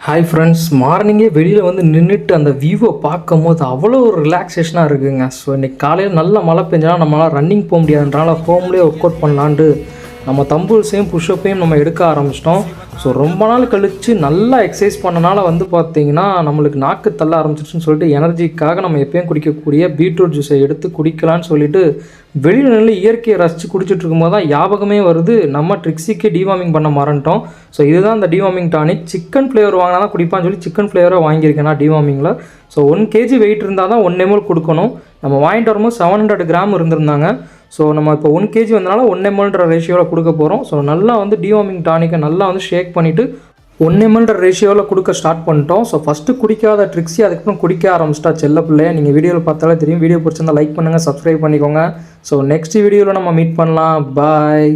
Hi friends, மார்னிங்கே வெளியில் வந்து நின்றுட்டு அந்த வியூவை பார்க்கும்போது அவ்வளோ ஒரு ரிலாக்ஸேஷனாக இருக்குதுங்க. ஸோ இன்றைக்கி காலையில் நல்ல மழை பெஞ்சனா நம்மளால் ரன்னிங் போக முடியாதுன்றனால ஹோம்லேயே ஒர்க் அவுட் பண்ணலான்ட்டு நம்ம தம்புல்ஸையும் புஷ்அப்பையும் நம்ம எடுக்க ஆரம்பிச்சிட்டோம். ஸோ ரொம்ப நாள் கழித்து நல்லா எக்ஸசைஸ் பண்ணனால வந்து பார்த்திங்கன்னா நம்மளுக்கு நாக்கு தள்ள ஆரம்பிச்சிருச்சுன்னு சொல்லிட்டு எனர்ஜிக்காக நம்ம எப்பயும் குடிக்கக்கூடிய பீட்ரூட் ஜூஸை எடுத்து குடிக்கலான்னு சொல்லிட்டு வெளியில் நல்ல இயற்கையை ரசித்து குடிச்சிட்டு இருக்கும்போது தான் ஞாபகமே வருது, நம்ம ட்ரிக்ஸிக்கே டிவார்மிங் பண்ண மறந்துட்டோம். ஸோ இதுதான் அந்த டிவார்மிங் டானிக். சிக்கன் ஃப்ளேவர் வாங்கினா தான் குடிப்பான்னு சொல்லி சிக்கன் ஃப்ளேவரை வாங்கியிருக்கேன் நான் டிவார்மிங்கில். ஸோ 1 kg வெயிட் இருந்தால் தான் 1 ml கொடுக்கணும். நம்ம வாங்கிட்டு வரும்போது 700 கிராம் இருந்திருந்தாங்க. ஸோ நம்ம இப்போ 1 kg வந்தனால 1 mlன்ற ரேஷியோவில் கொடுக்க போகிறோம். ஸோ நல்லா வந்து டிவார்மிங் டானிக்கை நல்லா வந்து ஷேக் பண்ணிவிட்டு 1 mlன்ற ரேஷியோவில் கொடுக்க ஸ்டார்ட் பண்ணிட்டோம். ஸோ ஃபஸ்ட்டு குடிக்காத ட்ரிக்ஸி அதுக்கப்புறம் குடிக்க ஆரம்பிச்சிட்டா செல்ல பிள்ளைய. நீங்கள் வீடியோவில் பார்த்தாலே தெரியும். வீடியோ பிடிச்சிருந்தா லைக் பண்ணுங்கள், சப்ஸ்கிரைப் பண்ணிக்கோங்க. ஸோ நெக்ஸ்ட் வீடியோவில் நம்ம மீட் பண்ணலாம். பாய்.